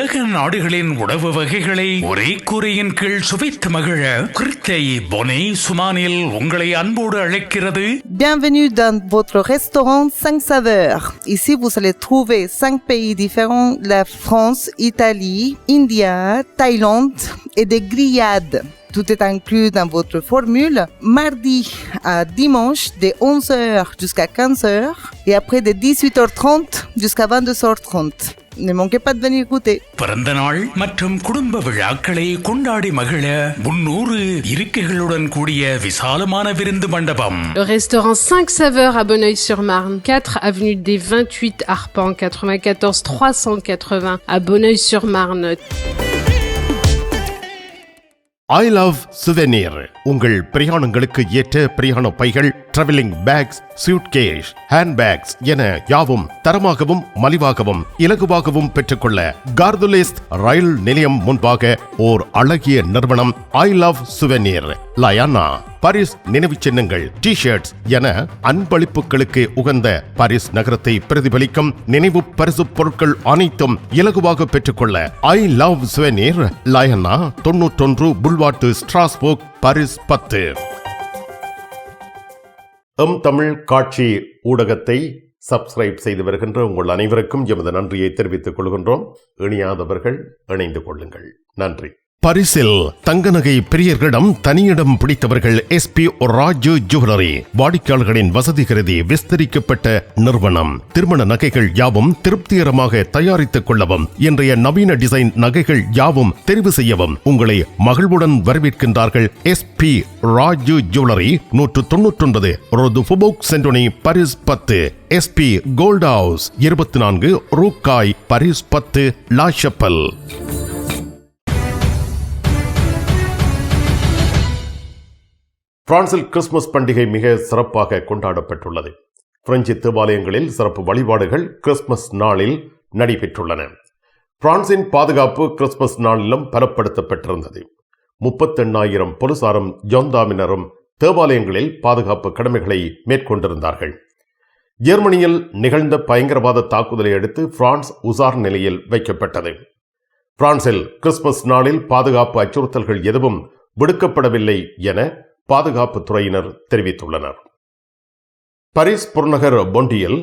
உலக நாடுகளின் உணவு வகைகளை ஒரே கூரையின் கீழ் சுவைத்து மகிழ கிருத்தை பொனே சுமானில் உங்களை அன்போடு அழைக்கிறது. Bienvenue dans votre restaurant 5 saveurs. Ici, vous allez trouver 5 pays différents, la France, Italie, India, Thaïlande et des grillades. Tout est inclus dans votre formule. Mardi à dimanche, de 11h jusqu'à 15h et après de 18h30 jusqu'à 22h30. Ne manquez pas de venir goûter. பிறந்த நாள் மற்றும் குடும்ப விழாக்களை கொண்டாடி மகிழ 300 இருக்கைகளுடன் கூடிய விசாலமான விருந்து மண்டபம். Le restaurant 5 saveurs à Bonneuil-sur-Marne, 4 avenue des 28 Arpents, 94 380 à Bonneuil-sur-Marne. I love souvenir. உங்கள் பிரயாணங்களுக்கு ஏற்ற பிரயாண பைகள், டிராவலிங் பேக்ஸ், சூட்கேஸ், ஹேண்ட்பேக்ஸ் என யாவும் தரமாகவும் மலிவாகவும் இலகுவாகவும் பெற்றுக்கொள்ள கார்துலேஸ் ரயில் நிலையம் முன்பாக ஓர் அழகிய நிறுவனம் I love souvenir. Layana Paris நினைவு சின்னங்கள், டி-ஷர்ட்ஸ் என அன்பளிப்புகளுக்கு உகந்த பாரிஸ் நகரத்தை பிரதிபலிக்கும் நினைவு பரிசு பொருட்கள் அனைத்தும் இலகுவாக பெற்றுக்கொள்ள I love souvenir. Layana 91 boulevard Strasbourg, Paris 10. Tamil காட்சி ஊடகத்தை சப்ஸ்கிரைப் செய்து வருகின்ற உங்கள் அனைவருக்கும் எமது நன்றியை தெரிவித்துக் கொள்கின்றோம். இணையாதவர்கள் இணைந்து கொள்ளுங்கள். நன்றி. பரிசில் தங்க நகை பிரியர்களிடம் தனியிடம் பிடித்தவர்கள் SP ராஜு ஜுவல்லரி. வாடிக்கையாளர்களின் வசதி கருதி விஸ்தரிக்கப்பட்ட நிறுவனம். திருமண நகைகள் யாவும் திருப்திகரமாக தயாரித்துக் கொள்ளவும், இன்றைய நவீன டிசைன் நகைகள் யாவும் தெரிவு செய்யவும் உங்களை மகிழ்வுடன் வரவேற்கின்றார்கள் SP Raju jewellery, 199 Rue Faubourg Saint Denis, Paris 10. SP gold house 24 Rue Cail, Paris 10, La Chapelle. பிரான்சில் கிறிஸ்துமஸ் பண்டிகை மிக சிறப்பாக கொண்டாடப்பட்டுள்ளது. பிரெஞ்சு தேவாலயங்களில் சிறப்பு வழிபாடுகள் கிறிஸ்துமஸ் நாளில் நடைபெற்றுள்ளன. பிரான்சின் பாதுகாப்பு கிறிஸ்துமஸ் நாளிலும் பலப்படுத்தப்பட்டிருந்தது. 38,000 போலீசாரும் ஜோந்தாமினரும் தேவாலயங்களில் பாதுகாப்பு கடமைகளை மேற்கொண்டிருந்தார்கள். ஜெர்மனியில் நிகழ்ந்த பயங்கரவாத தாக்குதலை அடுத்து பிரான்ஸ் உசார் நிலையில் வைக்கப்பட்டது. பிரான்சில் கிறிஸ்துமஸ் நாளில் பாதுகாப்பு அச்சுறுத்தல்கள் எதுவும் விடுக்கப்படவில்லை என பாதுகாப்பு துறையினர் தெரிவித்துள்ளனர். பாரிஸ் புறநகர் பொண்டியில்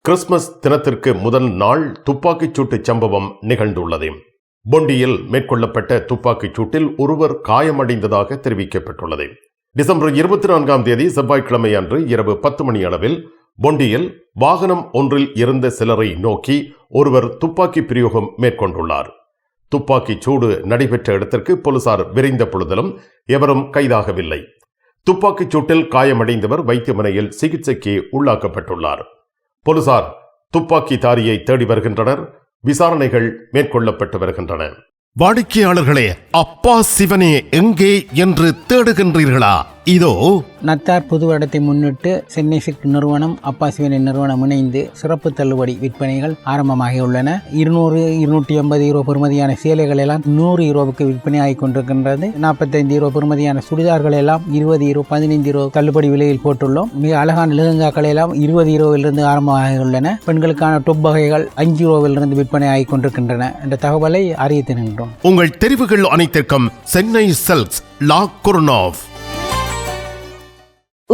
கிறிஸ்துமஸ் தினத்திற்கு முதல் நாள் துப்பாக்கிச் சூட்டு சம்பவம் நிகழ்ந்துள்ளது. பொண்டியில் மேற்கொள்ளப்பட்ட துப்பாக்கிச் சூட்டில் ஒருவர் காயமடைந்ததாக தெரிவிக்கப்பட்டுள்ளது. டிசம்பர் 24ஆம் தேதி செவ்வாய்க்கிழமை அன்று இரவு 10 மணி அளவில் பொண்டியில் வாகனம் ஒன்றில் இருந்த சிலரை நோக்கி ஒருவர் துப்பாக்கி பிரயோகம் மேற்கொண்டுள்ளார். துப்பாக்கிச் சூடு நடைபெற்ற இடத்திற்கு போலீசார் விரைந்த பொழுதிலும் எவரும் கைதாகவில்லை. துப்பாக்கிச் சூட்டில் காயமடைந்தவர் வைத்தியமனையில் சிகிச்சைக்கு உள்ளாக்கப்பட்டுள்ளார். போலீசார் துப்பாக்கிதாரியை தேடி வருகின்றனர். விசாரணைகள் மேற்கொள்ளப்பட்டு வருகின்றன. வாடிக்கையாளர்களே, அப்பா சிவனே எங்கே என்று தேடுகின்றீர்களா? இதோ நத்தார் புது வருடத்தை முன்னிட்டு சென்னை சில்க் நிறுவனம், அப்பா சிவனை நிறுவனம் இணைந்து சிறப்பு தள்ளுபடி விற்பனைகள் ஆரம்பமாகியுள்ளன. 200-250 யூரோ பெறுமதியான சேலைகள் எல்லாம் 100 யூரோவுக்கு விற்பனை ஆகிக் கொண்டிருக்கின்றது. 45 யூரோ பெறுமதியான சுடிதார்கள் எல்லாம் 20 யூரோ, 15 யூரோ தள்ளுபடி விலையில் போட்டுள்ளோம். மிக அழகான லெஹங்காக்கள் எல்லாம் 20 யூரோவிலிருந்து ஆரம்பமாகியுள்ளன. பெண்களுக்கான டொப் வகைகள் 5 யூரோவிலிருந்து விற்பனை ஆகிக் கொண்டிருக்கின்றன என்ற தகவலை அறிய தருகின்றோம். உங்கள் தெரிவுகள் அனைத்திற்கும் சென்னை சில்க்ஸ், லா குர்னோவ்.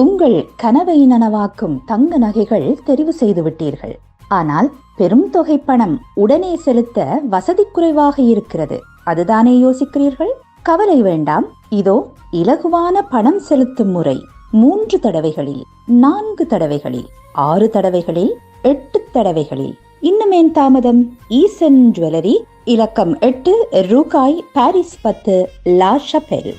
உங்கள் கனவை நனவாக்கும் தங்க நகைகள் தெரிவு செய்து விட்டீர்கள். ஆனால் பெரும் தொகை பணம் உடனே செலுத்த வசதி குறைவாக இருக்கிறது. அதுதானே யோசிக்கிறீர்கள்? கவலை வேண்டாம். இதோ இலகுவான பணம் செலுத்தும் முறை. 3 தடவைகளில், 4 தடவைகளில், 6 தடவைகளில், 8 தடவைகளில். இன்னும் ஏன் தாமதம்? ஈசன் ஜுவல்லரி, இலக்கம் 8 ரூகாய், பாரிஸ் 10, லா ஷப்பெல்.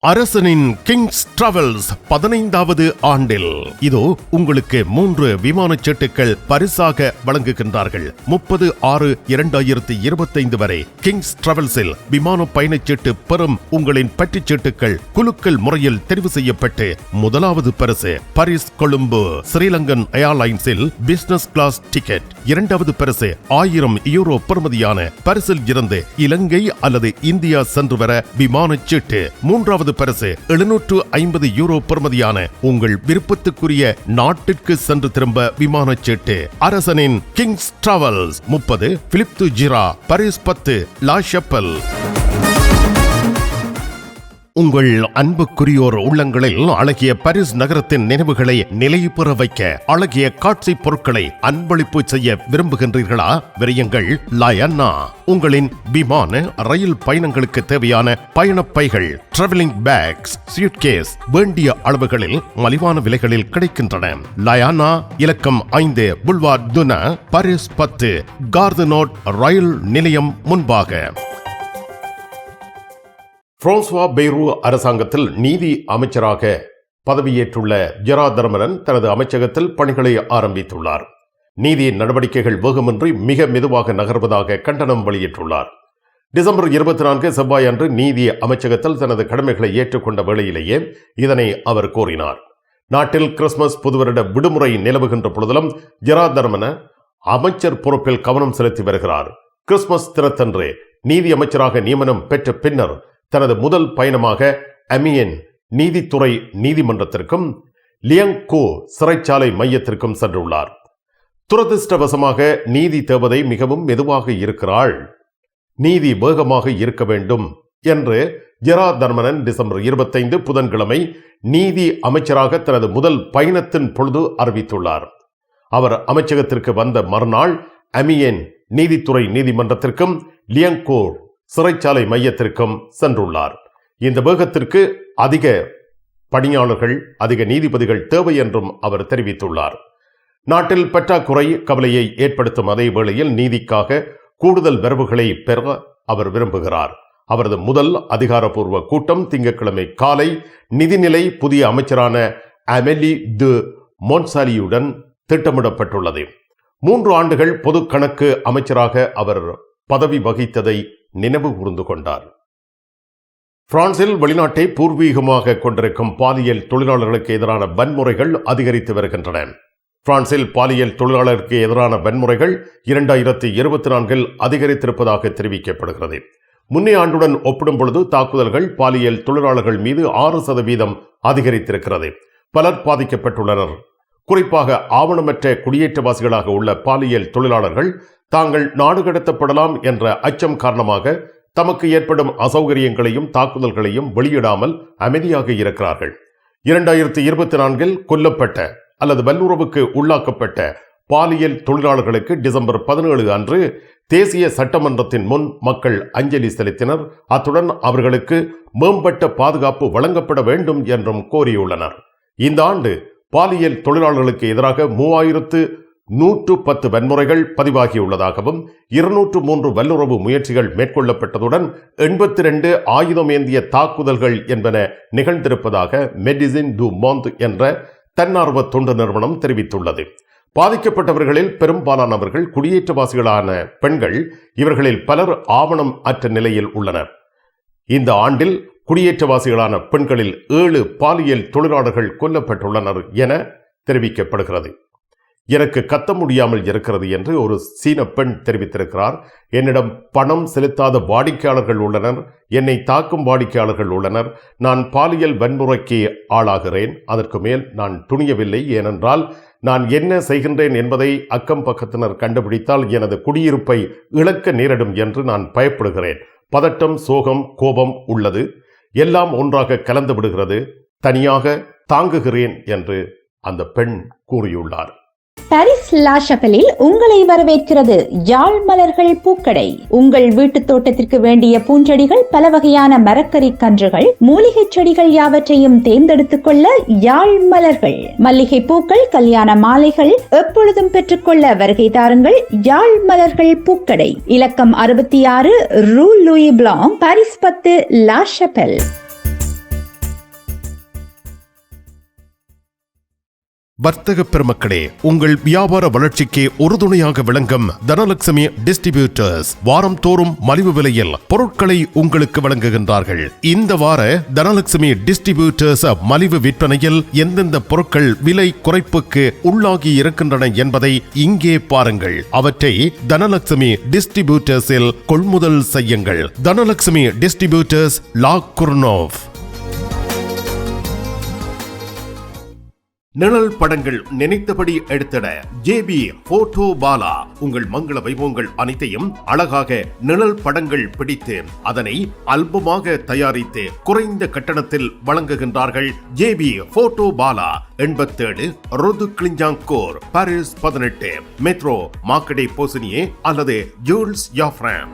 அரசனின் கிங்ஸ் டிராவல்ஸ் 15வது ஆண்டில் இதோ உங்களுக்கு 3 விமானச் சீட்டுகள் பரிசாக வழங்குகின்றார்கள். 30/6/2025 வரை கிங்ஸ் டிராவல்ஸில் விமான பயணச்சீட்டு பெறும் உங்களின் பற்றுச் சீட்டுகள் குலுக்கல் முறையில் தெரிவு செய்யப்பட்டு முதலாவது பரிசு பாரிஸ் கொழும்பு ஸ்ரீலங்கன் ஏர்லைன்ஸில் பிசினஸ் கிளாஸ் டிக்கெட். இரண்டாவது பரிசு 1000 யூரோ பெறுமதியான பரிசில் இருந்து இலங்கை அல்லது இந்தியா சென்று வர விமானச் சீட்டு. மூன்றாவது இரண்டாவது பரிசு 750 யூரோ பெறுமதியான உங்கள் விருப்பத்துக்குரிய நாட்டிற்கு சென்று திரும்ப விமானச் சீட்டு. அரசனின் கிங்ஸ் டிராவல்ஸ் 30 பிலிப் து ஜிரா, பாரிஸ் 10, லா ஷப்பல். உங்கள் அன்புக்குரியோர் உள்ளங்களில் அழகிய பாரிஸ் நகரத்தின் நினைவுகளை நிலைபெற வைக்க அழகிய காட்சி பொருட்களை அன்பளிப்பு செய்ய விரும்புகின்றீர்களா? விரையுங்கள் லயன்னா. உங்களின் விமான ரயில் பயணங்களுக்கு தேவையான பயணப்பைகள், டிராவலிங் பேக்ஸ், சூட்கேஸ் வேண்டிய அளவுகளில் மலிவான விலைகளில் கிடைக்கின்றன. லயானா இலக்கம் 5 புல்வார்ட் துனா, பாரிஸ் 10, கார்தனோட் ரயில் நிலையம் முன்பாக. பிரான்சுவா பெய்ரூ அரசாங்கத்தில் நீதி அமைச்சராக பதவியேற்றுள்ள ஜெரார்ட் தர்மனன் தனது அமைச்சகத்தில் பணிகளை ஆரம்பித்துள்ளார். நீதி நடவடிக்கைகள் வேகமின்றி மிக மெதுவாக நகர்வதாக கண்டனம் வெளியிட்டுள்ளார். டிசம்பர் 24 செவ்வாய் அன்று நீதி அமைச்சகத்தில் தனது கடமைகளை ஏற்றுக்கொண்ட வேளையிலேயே இதனை அவர் கூறினார். நாட்டில் கிறிஸ்துமஸ் புதுவருட விடுமுறை நிலவுகின்ற பொழுதிலும் ஜெரார்ட் தர்மனன் அமைச்சர் பொறுப்பில் கவனம் செலுத்தி வருகிறார். கிறிஸ்துமஸ் தினத்தன்று நீதி அமைச்சராக நியமனம் பெற்ற பின்னர் தனது முதல் பயணமாக அமியன் நீதித்துறை நீதிமன்றத்திற்கும் லியங்கோ சிறைச்சாலை மையத்திற்கும் சென்றுள்ளார். துரதிருஷ்டவசமாக நீதி தேவதை மிகவும் மெதுவாக இருக்கிறாள், நீதி வேகமாக இருக்க வேண்டும் என்று ஜெரார்ட் தர்மனன் டிசம்பர் 25 புதன்கிழமை நீதி அமைச்சராக தனது முதல் பயணத்தின் பொழுது அறிவித்துள்ளார். அவர் அமைச்சகத்திற்கு வந்த மறுநாள் அமியன் நீதித்துறை நீதிமன்றத்திற்கும் லியங்கோ சிறைச்சாலை மையத்திற்கும் சென்றுள்ளார். இந்த வேகத்திற்கு அதிக பணியாளர்கள், அதிக நீதிபதிகள் தேவை என்றும் அவர் தெரிவித்துள்ளார். நாட்டில் பற்றாக்குறை கவலையை ஏற்படுத்தும் அதே வேளையில் நீதிக்காக கூடுதல் வரவுகளை பெற அவர் விரும்புகிறார். அவரது முதல் அதிகாரப்பூர்வ கூட்டம் திங்கட்கிழமை காலை நிதிநிலை புதிய அமைச்சரான அமெலி து மோன்சாலியுடன் திட்டமிடப்பட்டுள்ளது. 3 ஆண்டுகள் பொது கணக்கு அமைச்சராக அவர் பதவி வகித்ததை நினைவு கூர்ந்து கொண்டார். பிரான்சில் வெளிநாட்டை பூர்வீகமாக கொண்டிருக்கும் பாலியல் தொழிலாளர்களுக்கு எதிரான வன்முறைகள் அதிகரித்து வருகின்றன. பிரான்சில் பாலியல் தொழிலாளருக்கு எதிரான வன்முறைகள் 2024 அதிகரித்திருப்பதாக தெரிவிக்கப்படுகிறது. முன்னைய ஆண்டுடன் ஒப்பிடும் பொழுது தாக்குதல்கள் பாலியல் தொழிலாளர்கள் மீது 6% அதிகரித்திருக்கிறது. பலர் பாதிக்கப்பட்டுள்ளனர். குறிப்பாக ஆவணமற்ற குடியேற்றவாசிகளாக உள்ள பாலியல் தொழிலாளர்கள் தாங்கள் நாடு கடத்தப்படலாம் என்ற அச்சம் காரணமாக தமக்கு ஏற்படும் அசௌகரியங்களையும் தாக்குதல்களையும் வெளியிடாமல் அமைதியாக இருக்கிறார்கள். 2024 கொல்லப்பட்ட அல்லது வல்லுறவுக்கு உள்ளாக்கப்பட்ட பாலியல் தொழிலாளர்களுக்கு டிசம்பர் 17 அன்று தேசிய சட்டமன்றத்தின் முன் மக்கள் அஞ்சலி செலுத்தினர். அத்துடன் அவர்களுக்கு மேம்பட்ட பாதுகாப்பு வழங்கப்பட வேண்டும் என்றும் கோரியுள்ளனர். இந்த ஆண்டு பாலியல் தொழிலாளர்களுக்கு எதிராக 3110 வன்முறைகள் பதிவாகியுள்ளதாகவும் 203 வல்லுறவு முயற்சிகள் மேற்கொள்ளப்பட்டதுடன் 82 ஆயுதமேந்திய தாக்குதல்கள் என்பன நிகழ்ந்திருப்பதாக மெடிசின் டு மோண்ட் என்ற தன்னார்வ தொண்டு நிறுவனம் தெரிவித்துள்ளது. பாதிக்கப்பட்டவர்களில் பெரும்பாலானவர்கள் குடியேற்றவாசிகளான பெண்கள். இவர்களில் பலர் ஆவணம் அற்ற நிலையில் உள்ளனர். இந்த ஆண்டில் குடியேற்றவாசிகளான பெண்களில் 7 பாலியல் தொழிலாளர்கள் கொல்லப்பட்டுள்ளனர் என தெரிவிக்கப்படுகிறது. எனக்கு கத்த முடியாமல் இருக்கிறது என்று ஒரு சீன பெண் தெரிவித்திருக்கிறார். என்னிடம் பணம் செலுத்தாத வாடிக்கையாளர்கள் உள்ளனர், என்னை தாக்கும் வாடிக்கையாளர்கள் உள்ளனர். நான் பாலியல் வன்முறைக்கு ஆளாகிறேன். அதற்கு மேல் நான் துணியவில்லை. ஏனென்றால் நான் என்ன செய்கின்றேன் என்பதை அக்கம் பக்கத்தினர் கண்டுபிடித்தால் எனது குடியிருப்பை இழக்க நேரிடும் என்று நான் பயப்படுகிறேன். பதட்டம், சோகம், கோபம் உள்ளது. எல்லாம் ஒன்றாக கலந்து விடுகிறது. தனியாக தாங்குகிறேன் என்று அந்த பெண் கூறியுள்ளார். பாரிஸ் லா ஷப்பலில் உங்களை வரவேற்கிறது யாழ் மலர்கள் பூக்கடை. உங்கள் வீட்டு தோட்டத்திற்கு வேண்டிய பூஞ்செடிகள், பல வகையான மரக்கறி கன்றுகள், மூலிகை செடிகள் யாவற்றையும் தேர்ந்தெடுத்துக் கொள்ள யாழ் மலர்கள். மல்லிகை பூக்கள், கல்யாண மாலைகள் எப்பொழுதும் பெற்றுக்கொள்ள வருகை தாருங்கள். யாழ் மலர்கள் பூக்கடை, இலக்கம் 66 ரூ லூயி பிளாங், பாரிஸ் 10, லா ஷப்பல். வர்த்தக பெருமக்களே, உங்கள் வியாபார வளர்ச்சிக்கு உறுதுணையாக விளங்கும் தனலட்சுமி டிஸ்ட்ரிபியூட்டர்ஸ் வாரம் தோறும் மலிவு விலையில் பொருட்களை உங்களுக்கு வழங்குகின்றார்கள். இந்த வார தனலட்சுமி டிஸ்ட்ரிபியூட்டர்ஸ் மலிவு விற்பனையில் எந்தெந்த பொருட்கள் விலை குறைப்புக்கு உள்ளாகி இருக்கின்றன என்பதை இங்கே பாருங்கள். அவற்றை தனலட்சுமி டிஸ்ட்ரிபியூட்டர்ஸில் கொள்முதல் செய்யுங்கள். தனலட்சுமி டிஸ்ட்ரிபியூட்டர்ஸ், லா குர்னோவ். நிழல் படங்கள் நினைத்தபடி எடுத்திட JB போட்டோ பாலா உங்கள் மங்கள வைபவங்கள் அனைத்தையும் அழகாக நிழல் படங்கள் பிடித்து அதனை ஆல்பமாக தயாரித்து குறைந்த கட்டணத்தில் வழங்குகின்றார்கள். JB photo Bala 87 Rue Clignancourt Paris 18 metro Marcadet Poissonniers அல்லது ஜூல்ஸ் யாஃப்ரான்.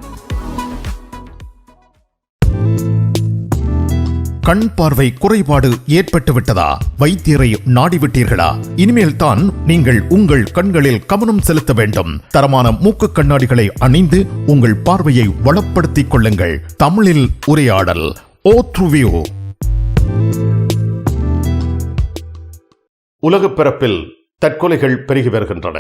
கண் பார்வை குறைபாடு ஏற்பட்டு விட்டதா? வைத்தியரை நாடிவிட்டீர்களா? இனிமேல் தான் நீங்கள் உங்கள் கண்களில் கவனம் செலுத்த வேண்டும். தரமான மூக்கு கண்ணாடிகளை அணிந்து உங்கள் பார்வையை வளப்படுத்திக் கொள்ளுங்கள். தமிழில் உரையாடல் ஓத்ருவியூ. உலகப் பிறப்பில் தற்கொலைகள் பெருகி வருகின்றன.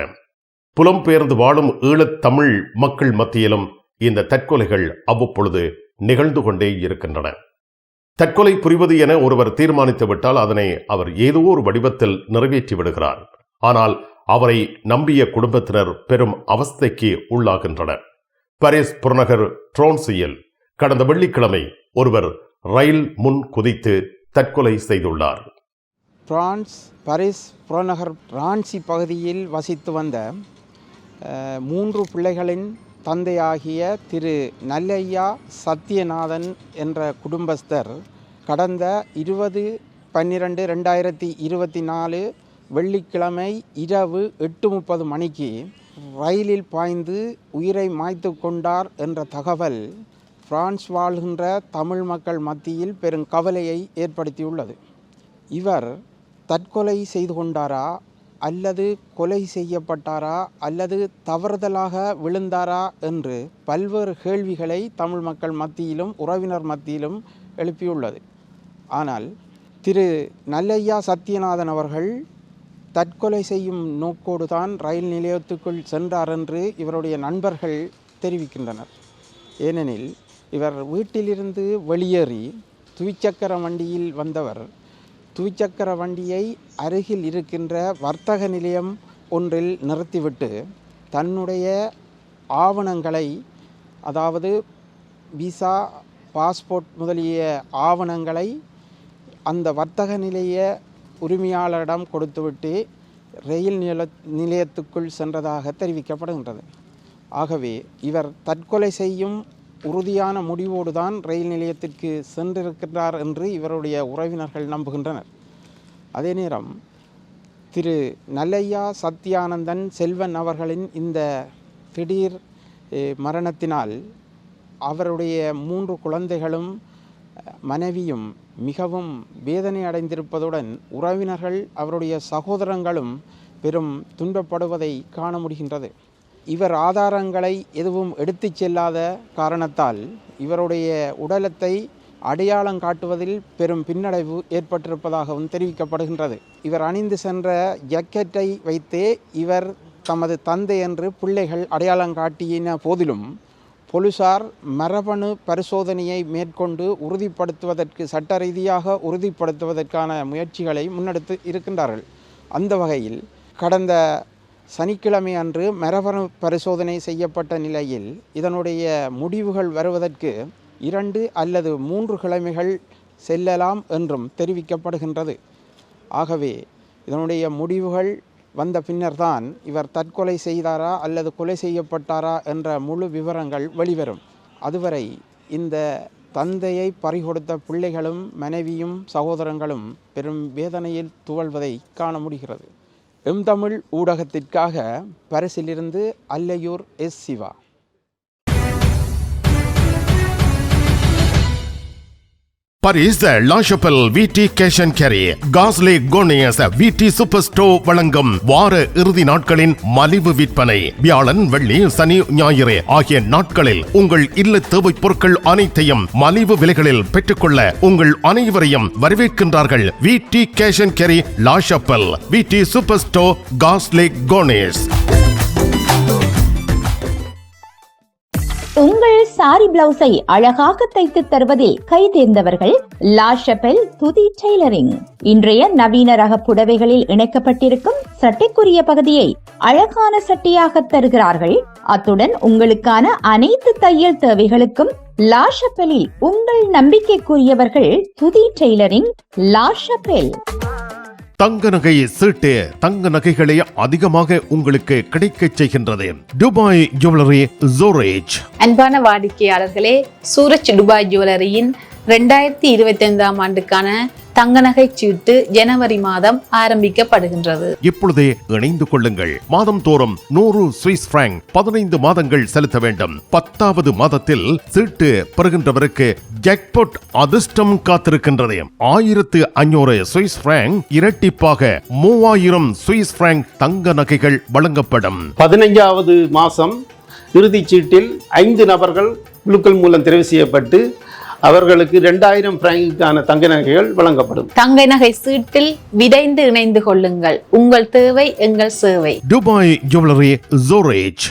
புலம்பெயர்ந்து வாழும் ஈழத் தமிழ் மக்கள் மத்தியிலும் இந்த தற்கொலைகள் அவ்வப்பொழுது நிகழ்ந்து கொண்டே இருக்கின்றன. தற்கொலை புரிவது என ஒருவர் தீர்மானித்து விட்டால் அதனை அவர் ஏதோ ஒரு வடிவத்தில் நிறைவேற்றி விடுகிறார். ஆனால் அவரை நம்பிய குடும்பத்தினர் பெரும் அவஸ்தைக்கு உள்ளாகின்றனர். பாரிஸ் புறநகர் ட்ரோன்சியில் கடந்த வெள்ளிக்கிழமை ஒருவர் ரயில் முன் குதித்து தற்கொலை செய்துள்ளார். பிரான்ஸ் பாரிஸ் புறநகர் ரான்சி பகுதியில் வசித்து வந்த 3 பிள்ளைகளின் தந்தையாகிய திரு நல்லையா சத்யநாதன் என்ற குடும்பஸ்தர் கடந்த 20/12/2024 வெள்ளிக்கிழமை இரவு 8:30 மணிக்கு ரயிலில் பாய்ந்து உயிரை மாய்த்து கொண்டார் என்ற தகவல் பிரான்ஸ் வாழ்கின்ற தமிழ் மக்கள் மத்தியில் பெரும் கவலையை ஏற்படுத்தியுள்ளது. இவர் தற்கொலை செய்து கொண்டாரா அல்லது கொலை செய்யப்பட்டாரா அல்லது தவறுதலாக விழுந்தாரா என்று பல்வேறு கேள்விகளை தமிழ் மக்கள் மத்தியிலும் உறவினர் மத்தியிலும் எழுப்பியுள்ளது. ஆனால் திரு நல்லையா சத்யநாதன் அவர்கள் தற்கொலை செய்யும் நோக்கோடு தான் ரயில் நிலையத்துக்குள் சென்றார் என்று இவருடைய நண்பர்கள் தெரிவிக்கின்றனர். ஏனெனில் இவர் வீட்டிலிருந்து வெளியேறி துவிச்சக்கர வண்டியில் வந்தவர் துவிச்சக்கர வண்டியை அருகில் இருக்கின்ற வர்த்தக நிலையம் ஒன்றில் நிறுத்திவிட்டு தன்னுடைய ஆவணங்களை, அதாவது விசா, பாஸ்போர்ட் முதலிய ஆவணங்களை அந்த வர்த்தக நிலைய உரிமையாளரிடம் கொடுத்துவிட்டு ரயில் நிலையத்துக்குள் சென்றதாக தெரிவிக்கப்படுகின்றது. ஆகவே இவர் தற்கொலை செய்யும் உறுதியான முடிவோடு தான் ரயில் நிலையத்திற்கு சென்றிருக்கிறார் என்று இவருடைய உறவினர்கள் நம்புகின்றனர். அதே நேரம் திரு நல்லையா சத்யானந்தன் செல்வன் அவர்களின் இந்த திடீர் மரணத்தினால் அவருடைய 3 குழந்தைகளும் மனைவியும் மிகவும் வேதனை அடைந்திருப்பதுடன் உறவினர்கள் அவருடைய சகோதரங்களும் பெரும் துன்பப்படுவதை காண முடிகின்றது. இவர் ஆதாரங்களை எதுவும் எடுத்துச் செல்லாத காரணத்தால் இவருடைய உடலத்தை அடையாளம் காட்டுவதில் பெரும் பின்னடைவு ஏற்பட்டிருப்பதாகவும் தெரிவிக்கப்படுகின்றது. இவர் அணிந்து சென்ற ஜக்கெட்டை வைத்தே இவர் தமது தந்தை என்று பிள்ளைகள் அடையாளம் காட்டின போதிலும் போலீசார் மரபணு பரிசோதனையை மேற்கொண்டு உறுதிப்படுத்துவதற்கு சட்ட ரீதியாக உறுதிப்படுத்துவதற்கான முயற்சிகளை முன்னெடுத்து இருக்கின்றார்கள். அந்த வகையில் கடந்த சனிக்கிழமை அன்று மரபணு பரிசோதனை செய்யப்பட்ட நிலையில் இதனுடைய முடிவுகள் வருவதற்கு 2 அல்லது 3 கிழமைகள் செல்லலாம் என்றும் தெரிவிக்கப்படுகின்றது. ஆகவே இதனுடைய முடிவுகள் வந்த பின்னர்தான் இவர் தற்கொலை செய்தாரா அல்லது கொலை செய்யப்பட்டாரா என்ற முழு விவரங்கள் வெளிவரும். அதுவரை இந்த தந்தையை பறிகொடுத்த பிள்ளைகளும் மனைவியும் சகோதரங்களும் பெரும் வேதனையில் துவள்வதை காண முடிகிறது. தமிழ் ஊடகத்திற்காக பாரிஸிலிருந்து Allaiyur S. Siva. Paris La Chapelle VT cash and carry காஸ்லே கோனியஸ் VT சூப்பர் ஸ்டோர் வழங்கும் வார இறுதி நாட்களின் மலிவு விற்பனை. வியாழன், வெள்ளி, சனி, ஞாயிறு ஆகிய நாட்களில் உங்கள் இல்ல தேவை பொருட்கள் அனைத்தையும் மலிவு விலைகளில் பெற்றுக்கொள்ள உங்கள் அனைவரையும் வரவேற்கின்றார்கள். VT cash and carry La Chapelle VT super store காஸ்லே கோனியஸ். உங்கள் சாரி பிளவுஸை அழகாக தைத்து தருவதில் கை தேர்ந்தவர்கள் லா ஷாப்பெல் துதி டெய்லரிங். இன்றைய நவீன ரக புடவைகளில் இணைக்கப்பட்டிருக்கும் சட்டைக்குரிய பகுதியை அழகான சட்டையாக தருகிறார்கள். அத்துடன் உங்களுக்கான அனைத்து தையல் தேவைகளுக்கும் லா ஷாப்பெலில் உங்கள் நம்பிக்கைக்குரியவர்கள் துதி டெய்லரிங் லா ஷாப்பெல். தங்க நகை சீட்டு தங்க நகைகளை அதிகமாக உங்களுக்கு கிடைக்கச் செய்கின்றது. Dubai jewellery Zurich. அன்பான வாடிக்கையாளர்களே, சூரஜ் துபாய் ஜுவல்லரியின் 2025ஆம் ஆண்டுக்கான தங்க நகை சீட்டு ஜனவரி மாதம் ஆரம்பிக்கப்படுகின்றது. இப்பொழுதே இணைந்து கொள்ளுங்கள். மாதம் தோறும் 100 சுவிஸ் பிராங்க் 15 மாதங்கள் செலுத்த வேண்டும். 10வது மாதத்தில் சீட்டு பெறுகின்றவருக்கு ஜாக்பாட் அதிர்ஷ்டம் காத்திருக்கின்றது. 1500 சுவிஸ் பிராங்க் இரட்டிப்பாக 3000 சுவிஸ் பிராங்க் தங்க நகைகள் வழங்கப்படும். 15வது மாதம் இறுதிச் சீட்டில் 5 நபர்கள் குழுக்கள் மூலம் தெரிவு செய்யப்பட்டு அவர்களுக்கு 2000 பிராங்குக்கான தங்க நகைகள் வழங்கப்படும். தங்க நகை சீட்டில் விரைந்து இணைந்து கொள்ளுங்கள். உங்கள் தேவை எங்கள் சேவை. Dubai jewellery Zurich.